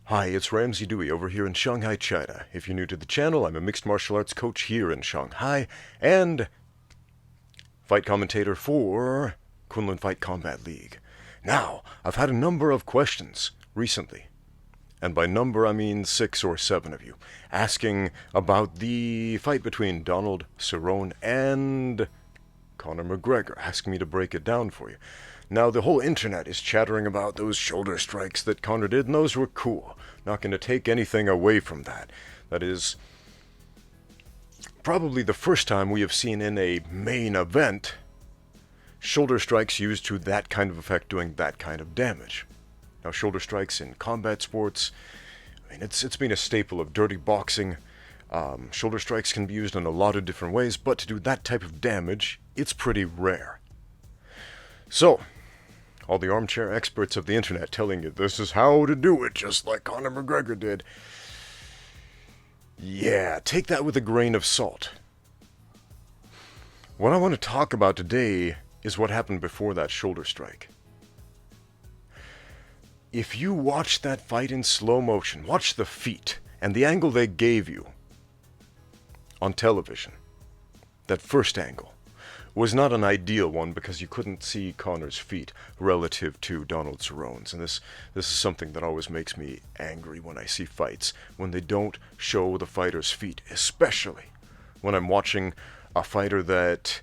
Hi, it's Ramsey Dewey over here in Shanghai, China. If you're new to the channel, I'm a mixed martial arts coach here in Shanghai and fight commentator for Kunlun Fight Combat League. Now, I've had a number of questions recently, and by number I mean 6 or 7 of you, asking about the fight between Cerrone and Connor McGregor, asking me to break it down for you. Now, the whole internet is chattering about those shoulder strikes that Connor did, and those were cool. Not going to take anything away from that. That is probably the first time we have seen in a main event shoulder strikes used to that kind of effect doing that kind of damage. Now, shoulder strikes in combat sports, I mean, it's been a staple of dirty boxing. Shoulder strikes can be used in a lot of different ways, but to do that type of damage, it's pretty rare. So, all the armchair experts of the internet telling you this is how to do it, just like Connor McGregor did. Yeah, take that with a grain of salt. What I want to talk about today is what happened before that shoulder strike. If you watch that fight in slow motion, watch the feet and the angle they gave you on television, that first angle, was not an ideal one because you couldn't see Connor's feet relative to Cerrone's. And this is something that always makes me angry when I see fights, when they don't show the fighter's feet, especially when I'm watching a fighter that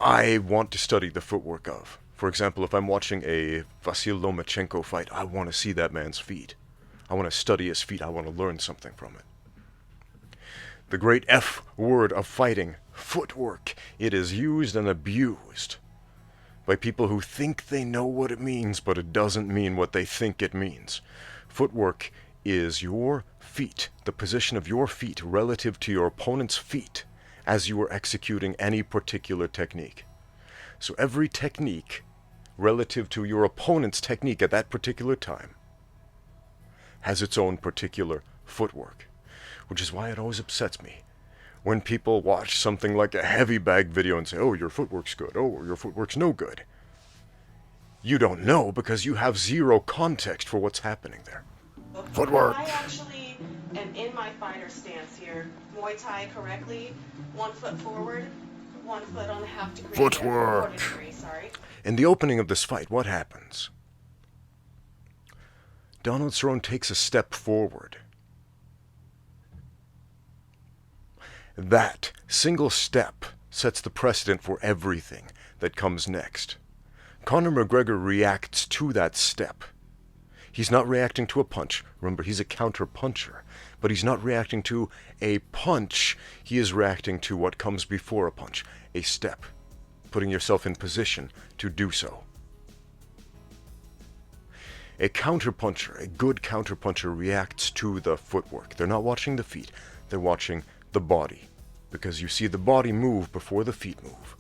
I want to study the footwork of. For example, if I'm watching a Vasyl Lomachenko fight, I want to see that man's feet. I want to study his feet. I want to learn something from it. The great F word of fighting, footwork. It is used and abused by people who think they know what it means, but it doesn't mean what they think it means. Footwork is your feet, the position of your feet relative to your opponent's feet as you are executing any particular technique. So every technique relative to your opponent's technique at that particular time has its own particular footwork. Which is why it always upsets me when people watch something like a heavy bag video and say, oh, your footwork's good, oh, your footwork's no good. You don't know because you have zero context for what's happening there. Footwork. I actually am in my fighter stance here. Muay Thai correctly. 1 foot forward, 1 foot on the half degree. Footwork. In the opening of this fight, what happens? Cerrone takes a step forward. That single step sets the precedent for everything that comes next. Connor McGregor reacts to that step. He's not reacting to a punch. Remember, he's a counter puncher. But he's not reacting to a punch. He is reacting to what comes before a punch. A step. Putting yourself in position to do so. A counterpuncher, a good counterpuncher, reacts to the footwork. They're not watching the feet. They're watching the body, because you see the body move before the feet move.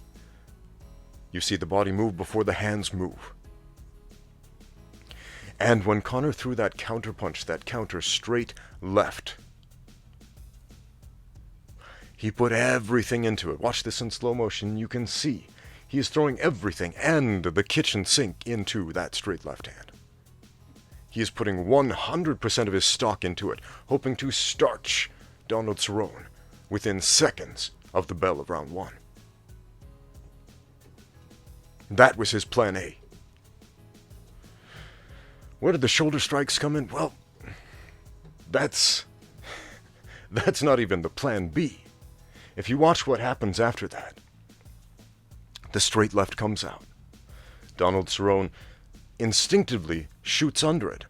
You see the body move before the hands move. And when Connor threw that counter punch, that counter straight left, he put everything into it. Watch this in slow motion. You can see he is throwing everything and the kitchen sink into that straight left hand. He is putting 100% of his stock into it, hoping to starch Cerrone within seconds of the bell of round 1. That was his plan A. Where did the shoulder strikes come in? Well, that's not even the plan B. If you watch what happens after that, the straight left comes out. Cerrone instinctively shoots under it,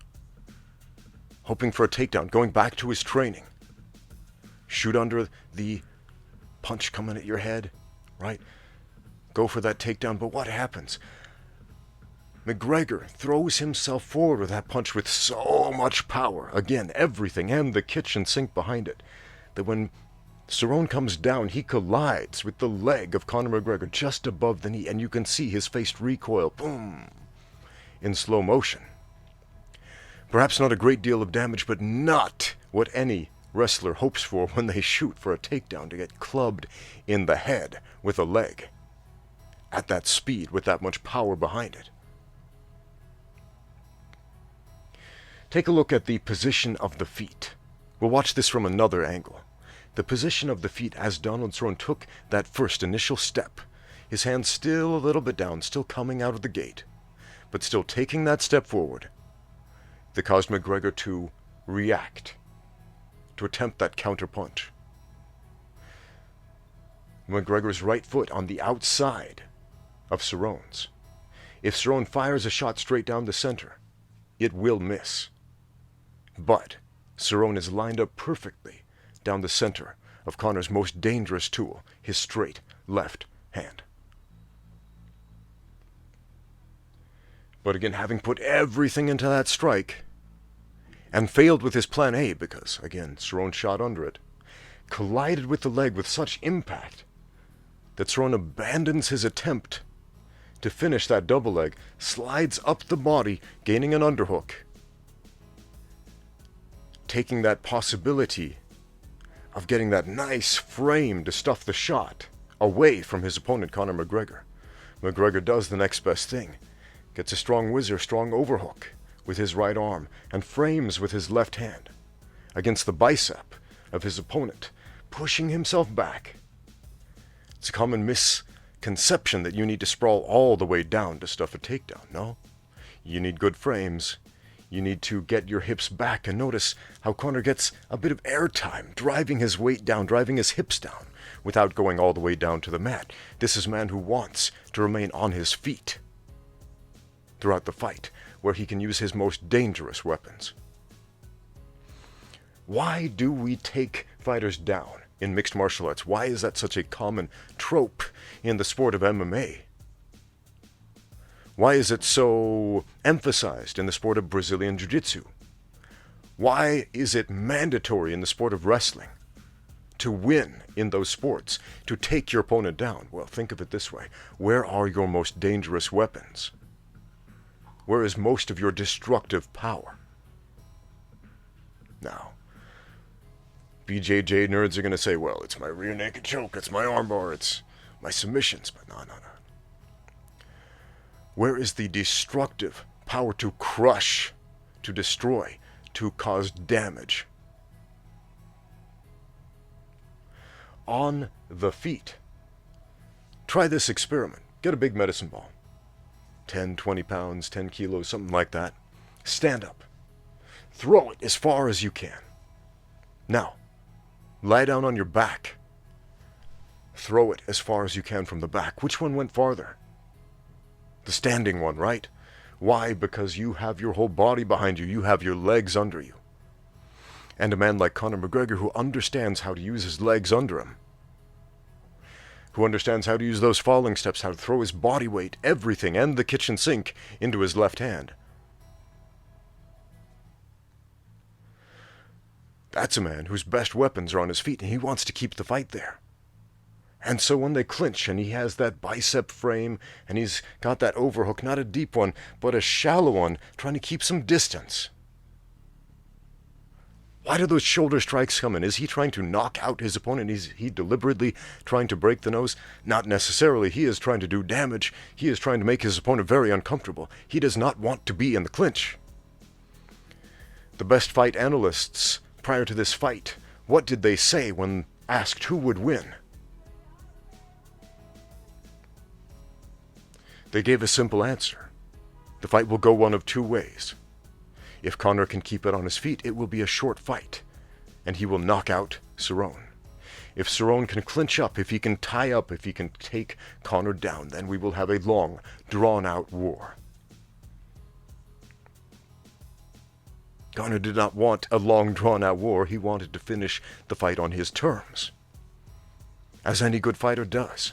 hoping for a takedown, going back to his training. Shoot under the punch coming at your head, right? Go for that takedown, but what happens? McGregor throws himself forward with that punch with so much power. Again, everything and the kitchen sink behind it. That when Cerrone comes down, he collides with the leg of Connor McGregor just above the knee, and you can see his face recoil, boom, in slow motion. Perhaps not a great deal of damage, but not what any wrestler hopes for when they shoot for a takedown, to get clubbed in the head with a leg at that speed with that much power behind it. Take a look at the position of the feet. We'll watch this from another angle. The position of the feet as Donald Cerrone took that first initial step. His hands still a little bit down, still coming out of the gate, but still taking that step forward. That caused McGregor to react, to attempt that counterpunch. McGregor's right foot on the outside of Cerrone's. If Cerrone fires a shot straight down the center, it will miss. But Cerrone is lined up perfectly down the center of Connor's most dangerous tool, his straight left hand. But again, having put everything into that strike, and failed with his plan A because, again, Cerrone shot under it, collided with the leg with such impact that Cerrone abandons his attempt to finish that double leg, slides up the body, gaining an underhook, taking that possibility of getting that nice frame to stuff the shot away from his opponent, Connor McGregor. McGregor does the next best thing. Gets a strong whizzer, strong overhook with his right arm, and frames with his left hand against the bicep of his opponent, pushing himself back. It's a common misconception that you need to sprawl all the way down to stuff a takedown. No, you need good frames. You need to get your hips back, and notice how Connor gets a bit of airtime, driving his weight down, driving his hips down, without going all the way down to the mat. This is a man who wants to remain on his feet throughout the fight, where he can use his most dangerous weapons. Why do we take fighters down in mixed martial arts? Why is that such a common trope in the sport of MMA? Why is it so emphasized in the sport of Brazilian Jiu-Jitsu? Why is it mandatory in the sport of wrestling to win in those sports, to take your opponent down? Well, think of it this way. Where are your most dangerous weapons? Where is most of your destructive power? Now, BJJ nerds are going to say, well, it's my rear naked choke, it's my armbar, it's my submissions. But no. Where is the destructive power to crush, to destroy, to cause damage? On the feet. Try this experiment. Get a big medicine ball. 10, 20 pounds, 10 kilos, something like that. Stand up. Throw it as far as you can. Now, lie down on your back. Throw it as far as you can from the back. Which one went farther? The standing one, right? Why? Because you have your whole body behind you. You have your legs under you. And a man like Connor McGregor, who understands how to use his legs under him, who understands how to use those falling steps, how to throw his body weight, everything, and the kitchen sink into his left hand. That's a man whose best weapons are on his feet, and he wants to keep the fight there. And so when they clinch, and he has that bicep frame, and he's got that overhook, not a deep one, but a shallow one, trying to keep some distance. Why do those shoulder strikes come in? Is he trying to knock out his opponent? Is he deliberately trying to break the nose? Not necessarily. He is trying to do damage. He is trying to make his opponent very uncomfortable. He does not want to be in the clinch. The best fight analysts prior to this fight, what did they say when asked who would win? They gave a simple answer. The fight will go one of two ways. If Connor can keep it on his feet, it will be a short fight, and he will knock out Cerrone. If Cerrone can clinch up, if he can tie up, if he can take Connor down, then we will have a long, drawn-out war. Connor did not want a long, drawn-out war. He wanted to finish the fight on his terms, as any good fighter does.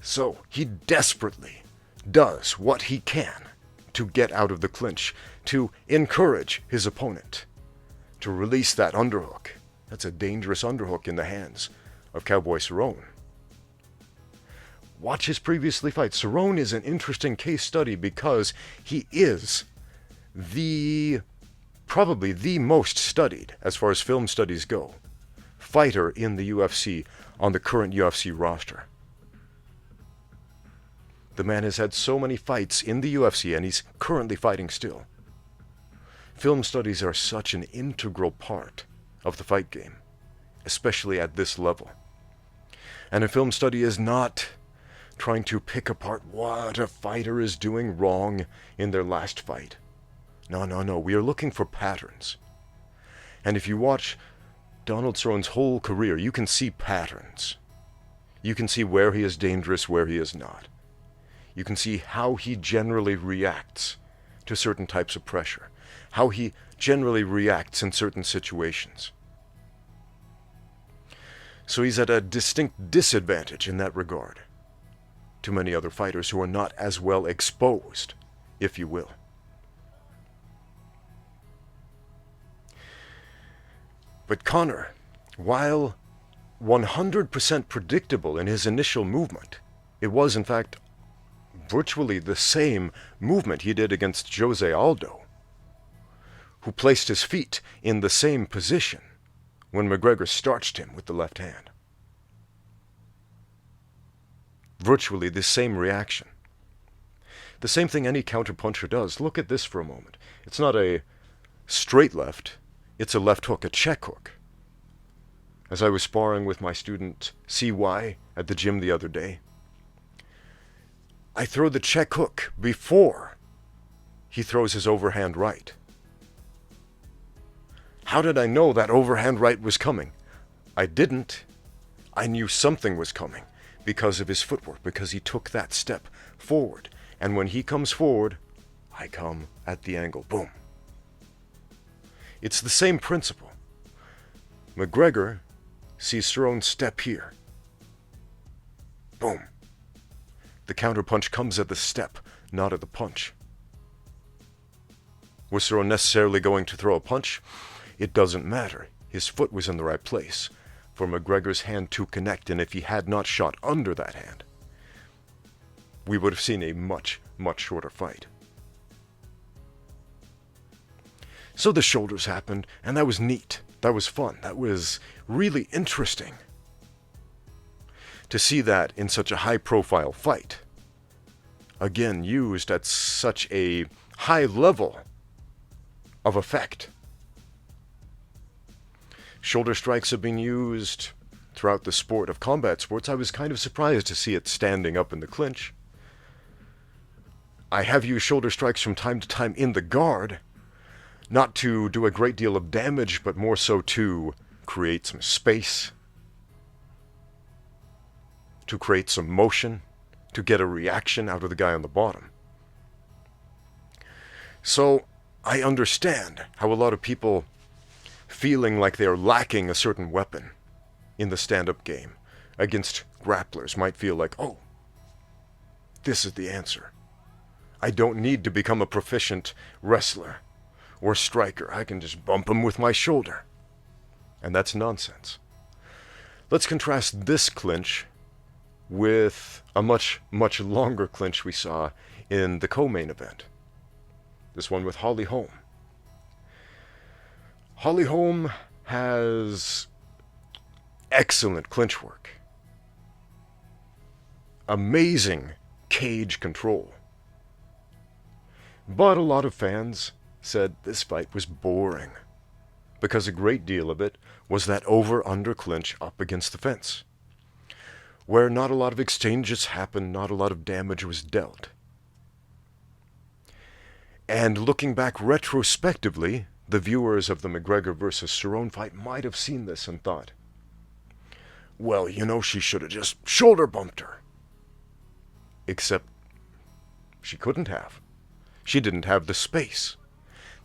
So he desperately does what he can to get out of the clinch, to encourage his opponent to release that underhook. That's a dangerous underhook in the hands of Cowboy Cerrone. Watch his previously fights. Cerrone is an interesting case study because he is probably the most studied, as far as film studies go, fighter in the UFC on the current UFC roster. The man has had so many fights in the UFC, and he's currently fighting still. Film studies are such an integral part of the fight game, especially at this level. And a film study is not trying to pick apart what a fighter is doing wrong in their last fight. No. We are looking for patterns. And if you watch Donald Cerrone's whole career, you can see patterns. You can see where he is dangerous, where he is not. You can see how he generally reacts to certain types of pressure, how he generally reacts in certain situations. So he's at a distinct disadvantage in that regard to many other fighters who are not as well exposed, if you will. But Connor, while 100% predictable in his initial movement, it was in fact virtually the same movement he did against Jose Aldo, who placed his feet in the same position when McGregor starched him with the left hand. Virtually the same reaction. The same thing any counterpuncher does. Look at this for a moment. It's not a straight left, it's a left hook, a check hook. As I was sparring with my student CY at the gym the other day, I throw the check hook before he throws his overhand right. How did I know that overhand right was coming? I didn't. I knew something was coming because of his footwork, because he took that step forward. And when he comes forward, I come at the angle. Boom. It's the same principle. McGregor sees Cerrone step here. Boom. The counterpunch comes at the step, not at the punch. Was Cerrone necessarily going to throw a punch? It doesn't matter. His foot was in the right place for McGregor's hand to connect, and if he had not shot under that hand, we would have seen a much, much shorter fight. So the shoulders happened, and that was neat. That was fun. That was really interesting to see that in such a high-profile fight. Again, used at such a high level of effect. Shoulder strikes have been used throughout the sport of combat sports. I was kind of surprised to see it standing up in the clinch. I have used shoulder strikes from time to time in the guard, not to do a great deal of damage, but more so to create some space, to create some motion, to get a reaction out of the guy on the bottom. So I understand how a lot of people feeling like they're lacking a certain weapon in the stand-up game against grapplers might feel like, oh, this is the answer. I don't need to become a proficient wrestler or striker. I can just bump him with my shoulder. And that's nonsense. Let's contrast this clinch with a much, much longer clinch we saw in the co-main event. This one with Holly Holm. Holly Holm has excellent clinch work. Amazing cage control. But a lot of fans said this fight was boring because a great deal of it was that over-under clinch up against the fence, where not a lot of exchanges happened, not a lot of damage was dealt. And looking back retrospectively, the viewers of the McGregor versus Cerrone fight might have seen this and thought, well, you know, she should have just shoulder bumped her. Except she couldn't have. She didn't have the space.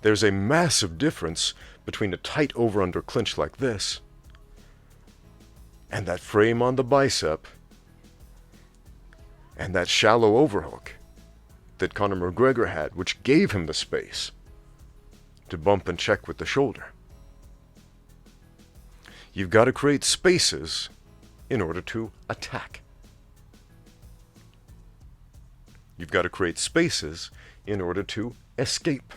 There's a massive difference between a tight over-under clinch like this and that frame on the bicep and that shallow overhook that Connor McGregor had, which gave him the space to bump and check with the shoulder. You've got to create spaces in order to attack. You've got to create spaces in order to escape.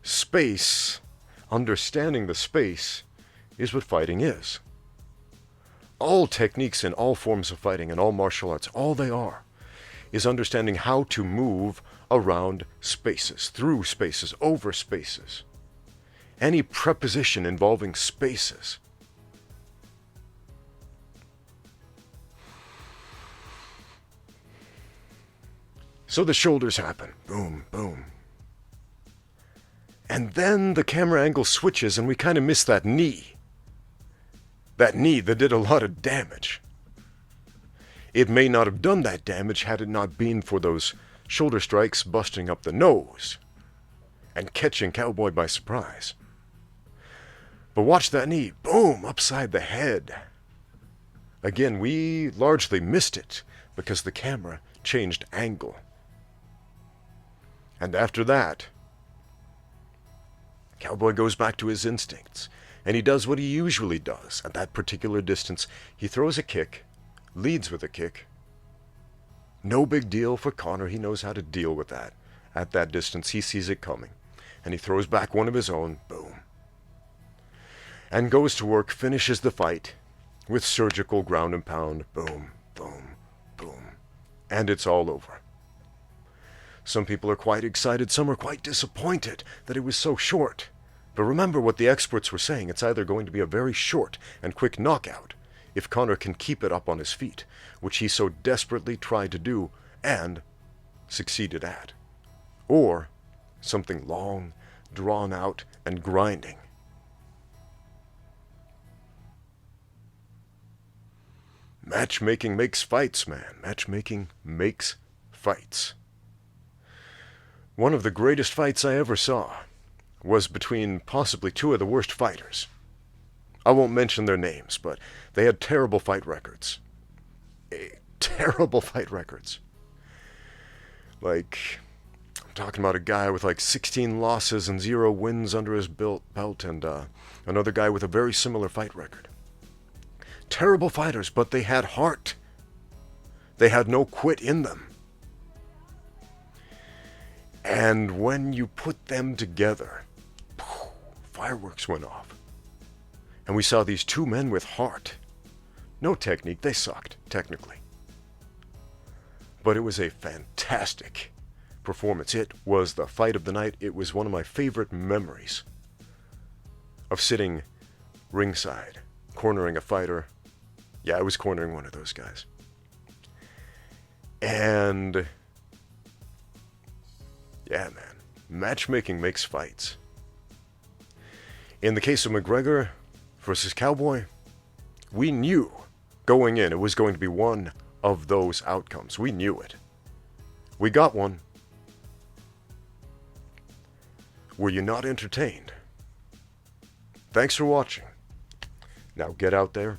Space, understanding the space, is what fighting is. All techniques in all forms of fighting and all martial arts, all they are is understanding how to move around spaces, through spaces, over spaces. Any preposition involving spaces. So the shoulders happen. Boom, boom. And then the camera angle switches and we kind of miss that knee. That knee that did a lot of damage. It may not have done that damage had it not been for those shoulder strikes busting up the nose and catching Cowboy by surprise. But watch that knee. Boom! Upside the head. Again, we largely missed it because the camera changed angle. And after that, Cowboy goes back to his instincts, and he does what he usually does at that particular distance. He throws a kick, leads with a kick. No big deal for Connor. He knows how to deal with that. At that distance, he sees it coming, and he throws back one of his own. Boom. And goes to work, finishes the fight with surgical ground and pound. Boom, boom, boom. And it's all over. Some people are quite excited, some are quite disappointed that it was so short. But remember what the experts were saying, it's either going to be a very short and quick knockout, if Connor can keep it up on his feet, which he so desperately tried to do and succeeded at. Or something long, drawn out, and grinding. Matchmaking makes fights, man. Matchmaking makes fights. One of the greatest fights I ever saw was between possibly two of the worst fighters. I won't mention their names, but they had terrible fight records. Terrible fight records. Like, I'm talking about a guy with like 16 losses and 0 wins under his belt, and another guy with a very similar fight record. Terrible fighters, but they had heart. They had no quit in them. And when you put them together, fireworks went off. And we saw these two men with heart. No technique, they sucked, technically. But it was a fantastic performance. It was the fight of the night. It was one of my favorite memories of sitting ringside, cornering a fighter. Yeah, I was cornering one of those guys. And yeah, man, matchmaking makes fights. In the case of McGregor versus Cowboy, we knew going in it was going to be one of those outcomes. We knew it. We got one. Were you not entertained? Thanks for watching. Now get out there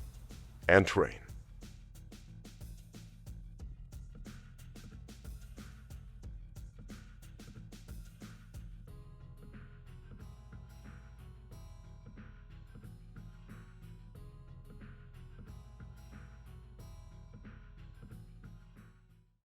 and train.